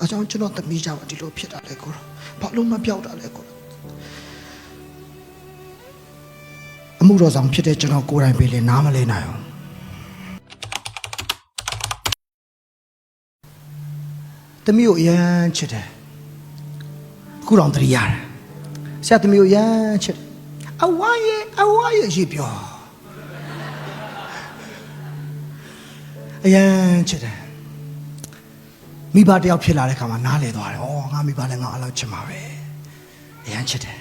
အကြောင်းကျွန်တော်သမီးကြောင့်ဒီလိုဖြစ်တာလေကိုဘာလို့မပြောက်တာလဲကိုအမှုတော်ဆောင်ဖြစ်တဲ့ကျွန်တော်ကိုယ်တိုင်ပဲလေနားမလဲနိုင်အောင်သမီးကိုအရန်ချစ်တယ်အခုတော့တရိရတယ်ဆရာသမီးကိုအရန်ချစ်အဝါရဲ့ရေးပြောအရန်ချစ်တယ်မိဘတယောက်ဖြစ်လာတဲ့ခါမှာနားလေသွားတယ်။ငါမိဘလည်းငါအလောက်ချစ်မှာပဲ။အရန်ချစ်တယ်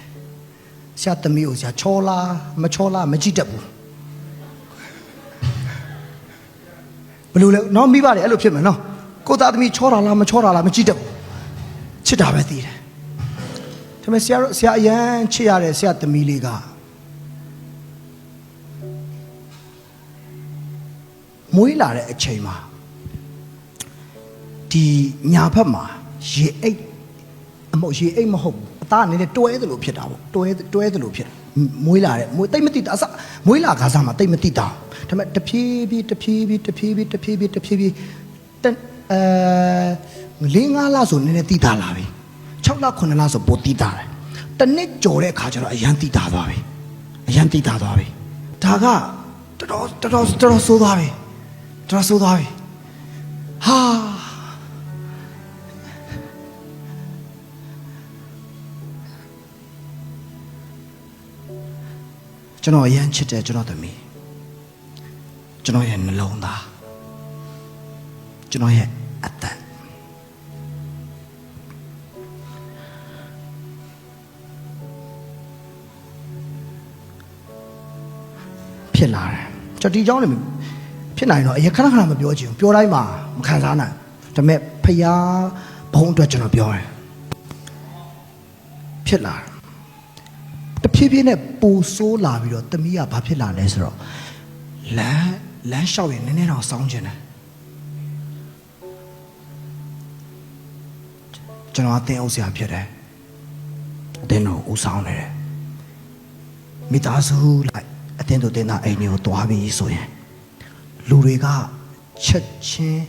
။ဆရာသမီးကိုဆရာချောလားမချောလားမကြည့်တတ်ဘူး။ဘယ်လိုလဲနော်မိဘတွေအဲ့လိုဖြစ်မယ်နော်။ကိုသားသမီးချောတာလားမချောတာလားမကြည့်တတ်ဘူး။ချစ်တာပဲသိတယ်။ဒါပေမဲ့ဆရာအရန်ချစ်ရတဲ့ဆရာသမီးလေးကမွေးလာတဲ့အချိန်မှာဒီညာဘက်မှာရေအိတ်အမဟုတ်ရေအိတ်မဟုတ်ဘူးအသားအနေနဲ့တွဲသလိုဖြစ်တာပေါ့တွဲသလိုဖြစ်မွေးလာတဲ့မွေးတိတ်မတိတာအစမွေးလာခါစားမှာတိတ်မတိတာဒါပေမဲ့တဖြည်းဖြည်း4-5လဆိုနည်းနည်းတိတာလာပြီ6လ9လဆိုပိုတိတာတယ်တနစ်ကြော်တဲ့အခါကျတော့အရန်တိတာသွားပြီအရန်တိတာသွားပြီဒါကတော်ဆိုးသွားပြီတော်ဆိုးသွားပြီဟာကျွန်တော်အရန်ချစ်တယ်ကျွန်တော်သမီးကျွန်တော်ရဲ့နှလုံးသားကျွန်တော်ရဲ့အသက်ဖြစ်လာတယ်ကျွန်တော်ဒီเจ้าနေဖြစ်နိုင်တော့အရင်ခဏမပြောချင်ဘူးပြောတိုင်းမှာမခံစားနိုင်ဒါပေမဲ့ဖယားဘုံအတွက်ကျွန်တော်ပြောတယ်ဖြစ်လာတဖြည်းဖြည်းနဲ့ပူဆိုးလာပြီးတော့သမီးကဘာဖြစ်လာလဲဆိုတော့လမ်းလျှောက်ရင်နည်းနည်းတော့စောင်းကျင်တယ်ကျွန်တော်အတင်းအုပ်ဆရာဖြစ်တယ်အတင်းတို့ဦးဆောင်နေတယ်မိသားစုလိုက်အတင်းတို့တင်းသားအိမ်တွေကိုတွားပြီးဆိုရင်လူတွေကချက်ချင်း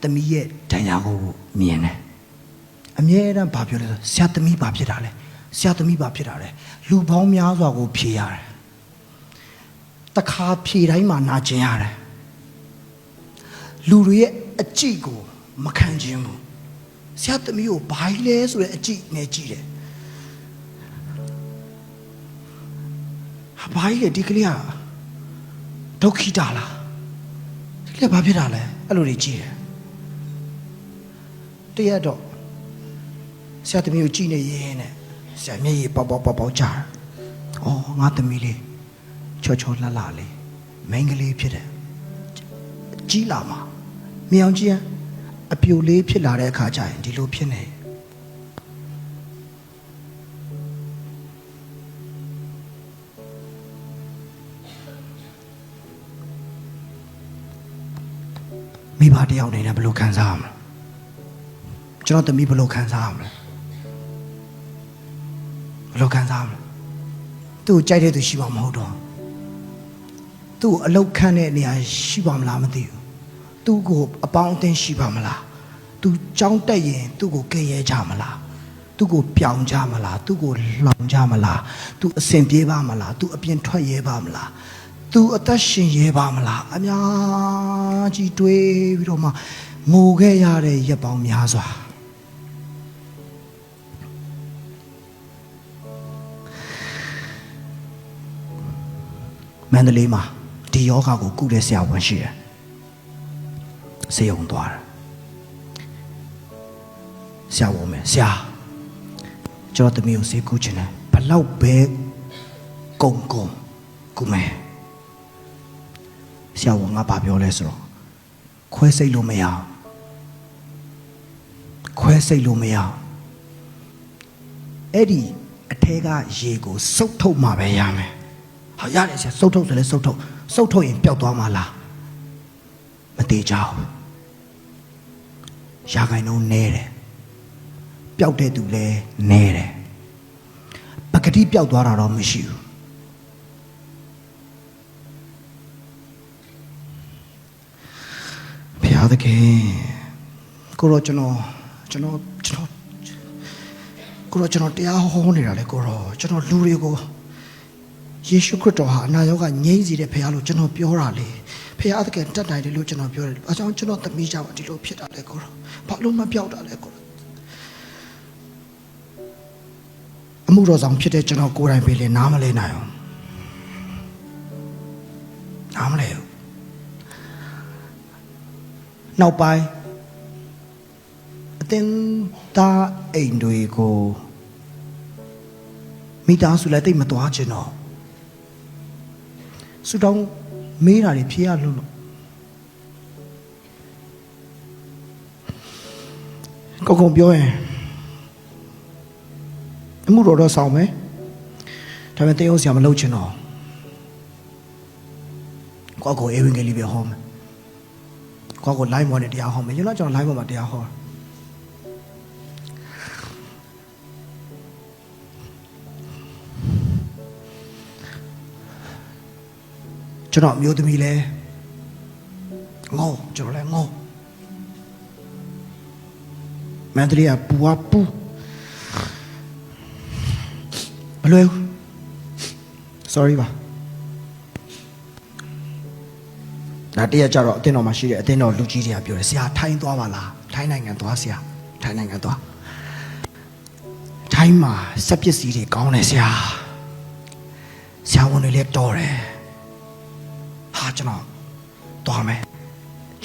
သမီးရဲ့ဒဏ်ရာကိုမြင်တယ်အမြဲတမ်းဘာပြောလဲဆိုဆရာသမီးဘာဖြစ်တာလဲဆရာသမီးဘာဖြစ်တာလဲလူပေါင်းများစွာကိုဖြေရတယ်တခါဖြေတိုင်းမှာနာကျင်ရတယ်လူတွေရဲ့အကြည့်ကိုမခံခြင်းဘူးဆရာသမီးကိုဘာလဲဆိုတဲ့အကြည့်နဲ့ကြည့်တယ်ဘာလဲဒီကလေးကဒုက္ခိတာလားဒီကလေးဘာဖြစ်တာလဲအဲ့လိုတွေကြည့်တယ်တရက်တော့ဆရာသမီးကိုကြည့်နေရင်နဲ့ဆရာမျက်ရည်ပေါက်ကြား။အော်ငါသမီးလေးချောလှလေးမိန်းကလေးဖြစ်တယ်။ကြီးလာမှာမြောင်ကြီးအပြိုလေးဖြစ်လာတဲ့အခါကျရင်ဒီလိုဖြစ်နေမိဘတယောက်နေနဲ့ဘယ်လိုခံစားရမလဲ။ကျွန်တော်သမီးဘယ်လိုခံစားရမလဲ။ဘယ်လိုခံစားမလဲသူ့ကိုကြိုက်တဲ့သူရှိပါမဟုတ်တော့သူ့ကိုအလောက်ခန့်တဲ့နေရာရှိပါမလားမသိဘူးသူ့ကိုအပေါင်းအသင်းရှိပါမလားသူကြောင်းတက်ရင်သူ့ကိုကဲရဲကြမလားသူ့ကိုပြောင်းကြမလားသူ့ကိုလောင်ကြမလားသူအစင်ပြေးပါမလားသူအပြင်ထွက်ရဲပါမလားသူအသက်ရှင်ရဲပါမလားအများကြီးတွေးပြီးတော့မှငိုခဲ့ရတဲ့ရက်ပေါင်းများစွာမန္တလေးမှာဒီယောဂကိုကုတဲ့ဆရာဝန်ရှိတယ်ဆေးရုံသွားတယ်ဆရာဝန်မယ်ဆရာကျွန်တော်သမီးကိုဆေးကုချင်တယ်ဘလောက်ပဲကုမယ်ဆရာဝန်ကဘာပြောလဲဆိုတော့ခွဲစိတ်လို့မရအဲ့ဒီအထဲကရေကိုစုပ်ထုတ်မှပဲရမယ်ဟာရတယ်ဆရာစုပ်ထုတ်ဆိုလဲစုပ်ထုတ်ရင်ပျောက်သွားမှာလားမသေးကြဘူးရာခိုင်နှုန်းနည်းတယ်ပျောက်တဲ့သူလည်းနည်းတယ်ပကတိပျောက်သွားတာတော့မရှိဘူးဘုရားသခင်ကိုရောကျွန်တော် ကျွန်တော်ကိုရောကျွန်တော်တရားဟောနေတာလေကိုရောကျွန်တော်လူတွေကိုယေရှုခရစ်တော်ဟာအနာရောဂါငြိမ်းစေတဲ့ဖခင်လို့ကျွန်တော်ပြောတာလေဖခင်သခင်တတ်နိုင်တယ်လို့ကျွန်တော်ပြောတယ်အကြောင်းကျွန်တော်သမီးကြပါဒီလိုဖြစ်တာလေကိုရောဘာလို့မပြောက်တာလဲကိုရောအမှုတော်ဆောင်ဖြစ်တဲ့ကျွန်တော်ကိုယ်တိုင်ပဲလေနားမလဲနိုင်အောင်နားမလဲဘူးနောက်ပိုင်းအတင်းသားအိမ်တွေကိုမိသားစုလည်းတိတ်မသွားချင်တော့ဆူတောင်းမေးတာတွေဖြေရလို့ကိုကုံပြောရင်အမှုတော်ဆောင်မယ်ဒါပေမဲ့တင်းအောင်ဆရာမလုပ်ချင်တော့ကိုအေဝံဂေလိပဲဟောမယ်ကို live ပေါ်နဲ့တရားဟောမယ်ကျွန်တော် live ပေါ်မှာတရားဟောကျွန်တော်မျိုးသမီးလဲငေါကျွန်တော်လဲငေါမန္တလေးကပူဝပူမလွယ်ဘူး sorry ပါဒါတည်းကြတော့အတင်းတော်မှာရှိတဲ့အတင်းတော်လူကြီးတွေကပြောတယ်ဆရာထိုင်းသွားပါလားထိုင်းနိုင်ငံသွားဆရာထိုင်းနိုင်ငံသွားထိုင်းမှာစက်ပစ္စည်းတွေကောင်းတယ်ဆရာဝန်တွေလည်းတော်တယ်ဟာကျွန်တော်သွားမယ်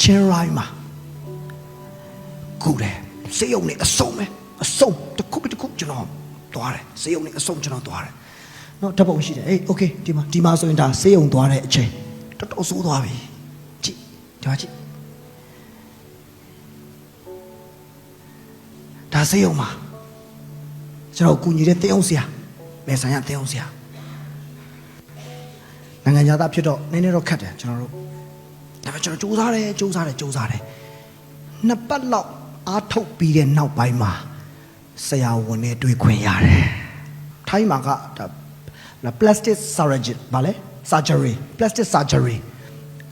ချင်းရိုင်းမှာကူတယ်စေယုံနေအစုံပဲအစုံတစ်ခုကျွန်တော်သွားတယ်စေယုံနေအစုံကျွန်တော်သွားတယ်နော်ဓာတ်ပုံရှိတယ်အေးโอเคဒီမှာဆိုရင်ဒါစေယုံသွားတဲ့အချိန်တော်တော်ဆိုးသွားပြီကြည့်ဒါကြည့်ဒါစေယုံမှာကျွန်တော်ကူညီတဲ့တင်းအောင်ဆရာမယ်ဆိုင်ရတင်းအောင်ဆရာနိုင်ငံသားဖြစ်တော့နည်းနည်းတော့ခက်တယ်ကျွန်တော်တို့ဒါပေမဲ့ကျွန်တော်စူးစမ်းတယ်နှစ်ပတ်လောက်အားထုတ်ပြီးတဲ့နောက်ပိုင်းမှာဆရာဝန်နဲ့တွေ့ခွင့်ရတယ်ထိုင်းမှာကဒါ plastic surgery ဗာလဲ surgery plastic surgery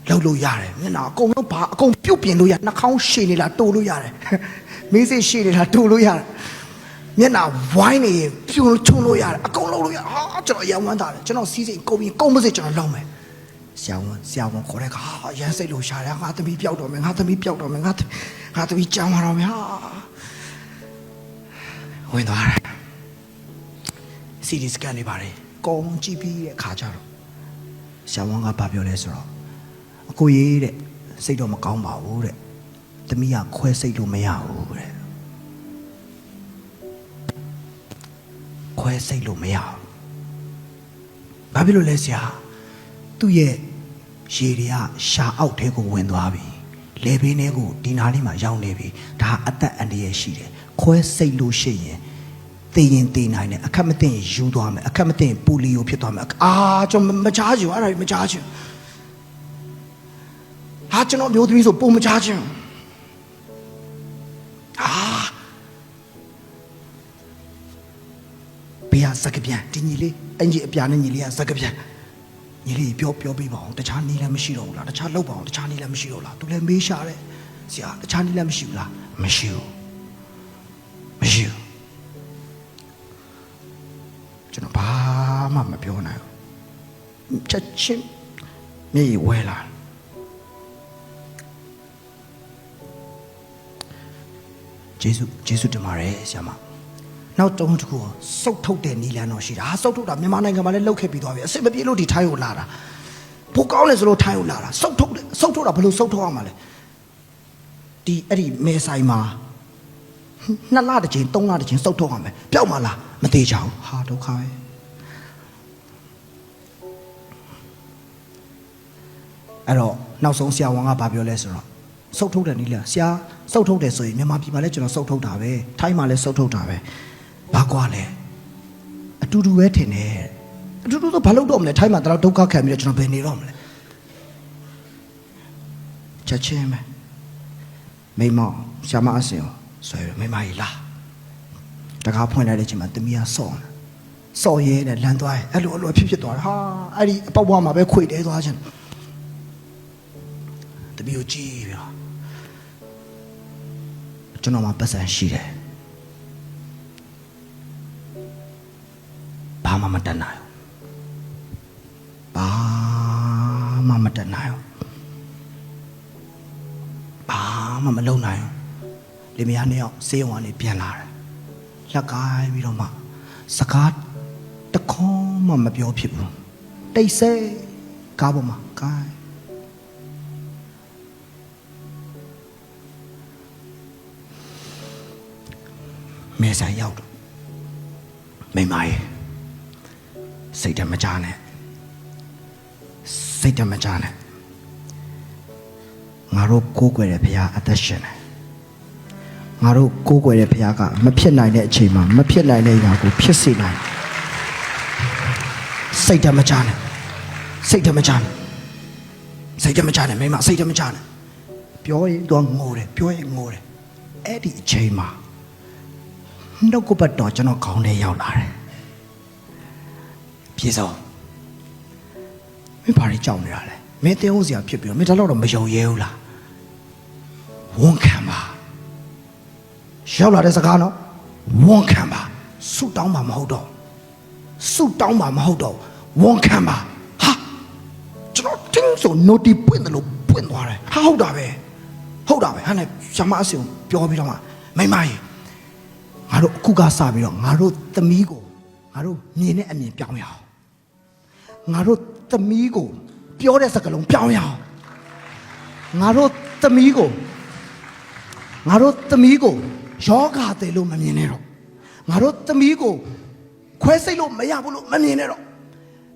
လုပ်လို့ရတယ်မျက်နှာအကုန်လုံးဘာအကုန်ပြုတ်ပြင်လို့ရနှာခေါင်းရှည်နေလားတိုးလို့ရတယ်မေးစိရှည်နေလားတိုးလို့ရတယ်မျက်နှာဝိုင်းနေပြုံချုံလို့ရတယ်အကုန်လုံးလို့ရဟာကျွန်တော်ရန်ဝမ်းတာတယ်ကျွန်တော်စီးစိမ်ကုန်ပြီးကုန်မစစ်ကျွန်တော်လောက်မယ်ဆရာဝန်ခေါ်တဲ့ခါရန်စိတ်လို့ရှာတယ်ငါသမီးပျောက်တော့မယ်ငါသမီးကြောင်းလာတော့မယ်ဟာဝင်သွားတယ်စီဒီစကန်နေပါတယ်ကောင်းကြည့်ပြီးတဲ့ခါကျတော့ဆရာဝန်ကဘာပြောလဲဆိုတော့အကိုရေးတဲ့စိတ်တော့မကောင်းပါဘူးတဲ့သမီးကခွဲစိတ်လို့မရဘူးတဲ့ခွဲစိတ်လို့မရဘူးဘာဖြစ်လို့လဲဆရာသူ့ရဲ့ရေတွေကရှာအောက်ထဲကိုဝင်သွားပြီလေဘေးထဲကိုဒီနားလေးမှာရောက်နေပြီဒါအသက်အန္တရာယ်ရှိတယ်ခွဲစိတ်လို့ရှိရင်သိရင်သိနိုင်တယ်အခက်မသိရင်ယူသွားမယ်အခက်မသိရင်ပူလီယိုဖြစ်သွားမယ်ကျွန်တော်မချားချင်အဲ့ဒါမချားချင်ဟာကျွန်တော်မျိုးသမီးဆိုပုံမချားချင်ဘေးကစကပြန်ဒီညီလေးအင်ကြီးအပြာနဲ့ညီလေးကစကပြန်ညီလေးပြောပေးပါအောင်တခြားနည်းလည်းမရှိတော့ဘူးလားတခြားလောက်ပါအောင်တခြားနည်းလည်းမရှိတော့လားသူလည်းမေးရှာတယ်ဆရာတခြားနည်းလည်းမရှိဘူးလားမရှိဘူးကျွန်တော်ဘာမှမပြောနိုင်ဘူးချက်ချင်းမြေဝဲလာယေရှုတင်ပါတယ်ဆရာမနောက်တုံးတစ်ခုစုတ်ထုတ်တဲ့နီလန်တော်ရှိတာစုတ်ထုတ်တာမြန်မာနိုင်ငံမှာလည်းလောက်ခဲ့ပြီးသွားပြီအစစ်မပြေလို့ဒီထိုင်းကိုလာတာဘိုးကောင်းလေဆိုလို့ထိုင်းကိုလာတာစုတ်ထုတ်တာဘယ်လိုစုတ်ထုတ်ရမှာလဲဒီအဲ့ဒီမဲဆိုင်မှာ2 လတစ်ချိန်3 လတစ်ချိန်စုတ်ထုတ်ရမယ်ပျောက်မှာလားမသေးချဘူးဟာဒုက္ခပဲအဲ့တော့နောက်ဆုံးဆရာဝန်ကဘာပြောလဲဆိုတော့စုတ်ထုတ်တယ်နီလန်ဆရာစုတ်ထုတ်တယ်ဆိုရင်မြန်မာပြည်မှာလည်းကျွန်တော်စုတ်ထုတ်တာပဲထိုင်းမှာလည်းစုတ်ထုတ်တာပဲဘာကွာလဲအတူတူပဲထင်တယ်အတူတူတော့ဘာလို့တော့မလဲထိုင်းမှာတော့ဒုက္ခခံပြီးတော့ကျွန်တော်ဘယ်နေတော့မလဲချက်ချင်းပဲမိမဆရာမအစင်ဆွဲမိမကြီးလာတကားဖွင့်လိုက်တဲ့အချိန်မှာတမီးကစော်ရဲတဲ့လမ်းသွားရဲ့အဲ့လိုဖြစ်သွားတယ်ဟာအဲ့ဒီအပေါက်ဘွားမှာပဲခွေတဲသွားခြင်းတမီးကိုကြည့်ပြီးတော့ ကျွန်တော်မှာပတ်စံရှိတယ်ဘာမှမတတ်နိုင်ဘာမှမတတ်နိုင်ဘာမှမလုပ်နိုင်လေမယားနှစ်ယောက်စေးရုံကနေပြန်လာတယ်လက်ကိုင်းပြီးတော့မှစကားတခေါမှမပြောဖြစ်ဘူးတိတ်ဆိတ်ကားပေါ်မှာကိုင်းမဲဆိုင်ရောက်တော့မိမရေစိတ်တမကြနဲ့စိတ်တမကြနဲ့ငါတို့ကိုးကွယ်တဲ့ဘုရားအသက်ရှင်တယ်ငါတို့ကိုးကွယ်တဲ့ဘုရားကမဖြစ်နိုင်တဲ့အချိန်မှာမဖြစ်နိုင်တဲ့အရာကိုဖြစ်စေနိုင်စိတ်တမကြနဲ့စိတ်တမကြနဲ့စိတ်တမကြနဲ့မိမစိတ်တမကြနဲ့ပြောရင်တော့ငိုတယ်ပြောရင်ငိုတယ်အဲ့ဒီအချိန်မှာနှုတ်ကပတ်တော်ကျွန်တော်ခေါင်းထဲရောက်လာတယ်ပြေဆုံးမင်းဘာတွေကြောက်နေတာလဲမင်းတင်းဟုတ်စရာဖြစ်ပြီးတော့မင်းဒါတော့မယုံရဲဘူးလားဝန်ခံပါရောက်လာတဲ့စကားနော်ဝန်ခံပါဆုတောင်းမှာမဟုတ်တော့ဆုတောင်းမှာမဟုတ်တော့ဝန်ခံပါဟာကျွန်တော်တင်းဆို note ပွင့်တယ်လို့ပွင့်သွားတယ်ဟာဟုတ်တာပဲဟာနဲ့ရှမအစင်ပြောပြီးတော့မှမိမကြီးငါတို့အခုကစပြီးတော့ငါတို့သမီးကိုငါတို့မြင်တဲ့အမြင်ပြောင်းရအောင်ငါတို့သမီးကိုပြောတဲ့စကားလုံးပြောင်းရအောင်ငါတို့သမီးကိုယောဂတယ်လို့မမြင်နဲ့တော့ငါတို့သမီးကိုခွဲစိတ်လို့မရဘူးလို့မမြင်နဲ့တော့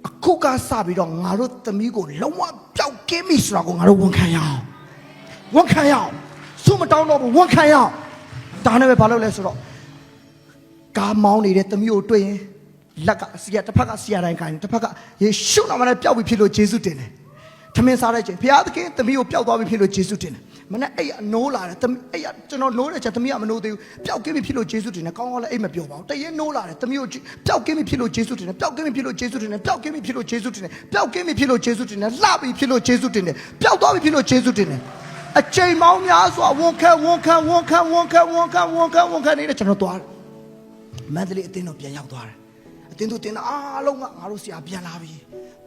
အခုကစပြီးတော့ငါတို့သမီးကိုလုံးဝပျောက်ကင်းပြီဆိုတာကိုငါတို့ဝန်ခံရအောင်စုမတောင်းတော့ဘူးဝန်ခံရအောင်ဒါနဲ့ပဲဘာလုပ်လဲဆိုတော့ကားမောင်းနေတဲ့သမီးကိုတွေ့ရင်လက်ကစီရတစ်ဖက်ကစီရတိုင်းခိုင်းတစ်ဖက်ကယေရှုနာမနဲ့ပျောက်ပြီဖြစ်လို့ယေရှုတင်တယ်ထမင်းစားတဲ့ချိန်ဘုရားသခင်သမီးကိုပျောက်သွားပြီဖြစ်လို့ယေရှုတင်တယ်မနဲ့အဲ့ရနိုးလာတယ်အဲ့ရကျွန်တော်နိုးတဲ့ချက်သမီးကမနိုးသေးဘူးပျောက်ကင်းပြီဖြစ်လို့ယေရှုတင်တယ်ကောင်းကောင်းလည်းအိတ်မပြောပါဘူးတရေနိုးလာတယ်သမီးကိုပျောက်ကင်းပြီဖြစ်လို့ယေရှုတင်တယ်ပျောက်ကင်းပြီဖြစ်လို့ယေရှုတင်တယ်ပျောက်ကင်းပြီဖြစ်လို့ယေရှုတင်တယ်ပျောက်ကင်းပြီဖြစ်လို့ယေရှုတင်တယ်လှပြီဖြစ်လို့ယေရှုတင်တယ်ပျောက်သွားပြီဖြစ်လို့ယေရှုတင်တယ်အချိန်မောင်းများစွာဝန်ခံနေတဲ့ကျွန်တော်သွားတယ်မန္တလေးအတင်းတော့ပြန်ရောက်သွားတယ်အတင်းတို့တင်တာအားလုံးကငါတို့ဆရာပြန်လာပြီ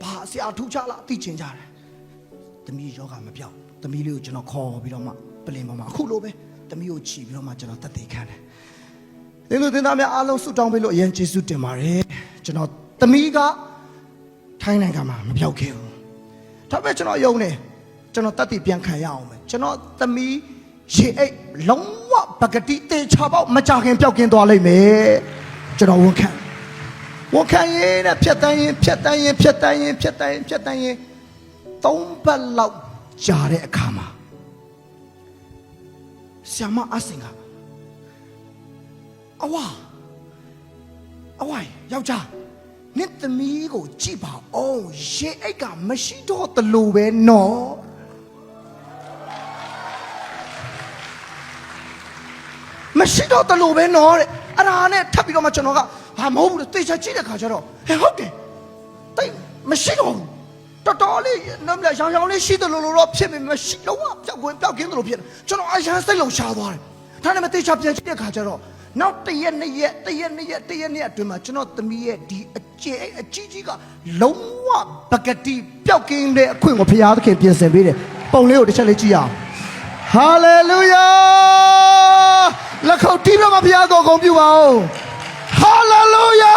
ဘာဆရာထူးခြားလားသိချင်ကြတယ်သမီးယောဂမပြောက်သမီးလေးကိုကျွန်တော်ခေါ်ပြီးတော့မှပလင်ပေါ်မှာအခုလိုပဲသမီးကိုချီပြီးတော့မှကျွန်တော်တက်သေးခံတယ်တင်းတို့တင်သားများအားလုံးဆုတောင်းပေးလို့အရင်ကျေးဇူးတင်ပါတယ်ကျွန်တော်သမီးကထိုင်းနိုင်ငံမှာမပြောက်ခဲ့ဘူးဒါပေမဲ့ကျွန်တော်ယုံတယ်ကျွန်တော်တက်တည်ပြန်ခံရအောင်မယ်ကျွန်တော်သမီးရေအိတ်လုံးဝပကတိတေချာပေါက်မကြခင်ပျောက်ကင်းသွားလိမ့်မယ်ကျွန်တော်ဝန်ခံရင်နဲ့ဖြတ်တန်းရင်3 ပတ်လောက်ကြာတဲ့အခါမှာဆ iam မအစင်ကအဝယောက်ျားနင့်သမီးကိုကြည့်ပါအောင်ရေအိတ်ကမရှိတော့တလို့ပဲနော်မရှိတော့တလို့ပဲနော်တဲ့အဲ့ဒါနဲ့ထပ်ပြီးတော့မှကျွန်တော်ကဟာမဟုတ်ဘူးတေချာကြည့်တဲ့ခါကျတော့ဟဲ့ဟုတ်တယ်တိတ်မရှိတော့ဘူးတော်တော်လေးနမ်းလက်ရောင်လေးရှိတယ်လို့တော့ဖြစ်နေမရှိလုံးဝပျောက်ကင်းတယ်လို့ဖြစ်တယ်ကျွန်တော်အရန်စိတ်လုံးရှားသွားတယ်ဒါနဲ့မတေချာပြန်ကြည့်တဲ့ခါကျတော့နောက်တရက်နှစ်ရက်အတွင်းမှာကျွန်တော်သမီးရဲ့ဒီအကြီးကလုံးဝပကတိပျောက်ကင်းတဲ့အခွင့်ကိုဘုရားသခင်ပြင်ဆင်ပေးတယ်ပုံလေးကိုတစ်ချက်လေးကြည့်ရအောင်ဟာလေလုယာလက်ခုပ်တီးပြီးတော့ဘုရားကိုဂုဏ်ပြုပါဦးဟာလေလုယာ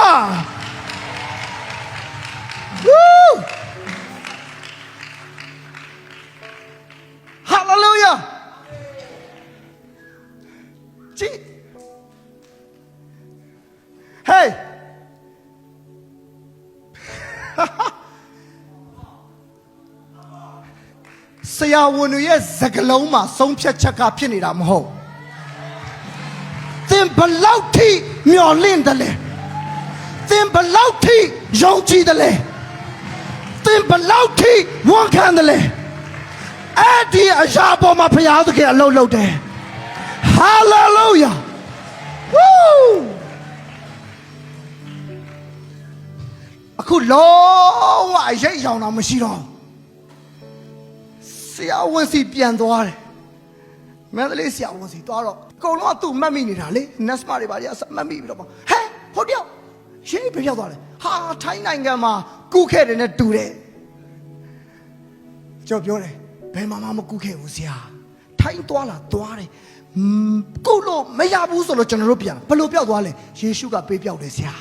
ဝူးဟာလေလုယာကြည့်ဟေးဆရာဝန်ရဲ့စကလုံးမှာဆုံးဖြတ်ချက်ကဖြစ်နေတာမဟုတ်သင်ဘလောက်ထိမျော်လင့်တယ်လဲသင်ဘလောက်ထိယုံကြည်တယ်လဲသင်ဘလောက်ထိဝန်ခံတယ်လဲအဲ့ဒီအရာပေါ်မှာဘုရားသခင်အလုပ်လုပ်တယ်ဟာလေလုယာဝူးအခုလုံးဝအရေးရောင်တော့မရှိတော့ဆရာဝန်စီပြန်သွားတယ်မန္တလေးဆရာဝန်စီသွားတော့ ကုန်လုံးကသူ့မှတ်မိနေတာလေနတ်စမတွေပါကြီးအမှတ်မိပြီးတော့ဟဲ့ဟိုတယောက်ရှင်းပြပြောက်သွားတယ်ဟာထိုင်းနိုင်ငံမှာကုခဲ့တယ်နဲ့တူတယ်ကျွန်တော်ပြောတယ်ဘယ်မှာမကုခဲ့ဘူးဆရာထိုင်းသွားတယ်ကုလို့မရဘူးဆိုလို့ကျွန်တော်တို့ပြန်ဘယ်လိုပြောက်သွားလဲယေရှုကပေးပြောက်တယ်ဆရာ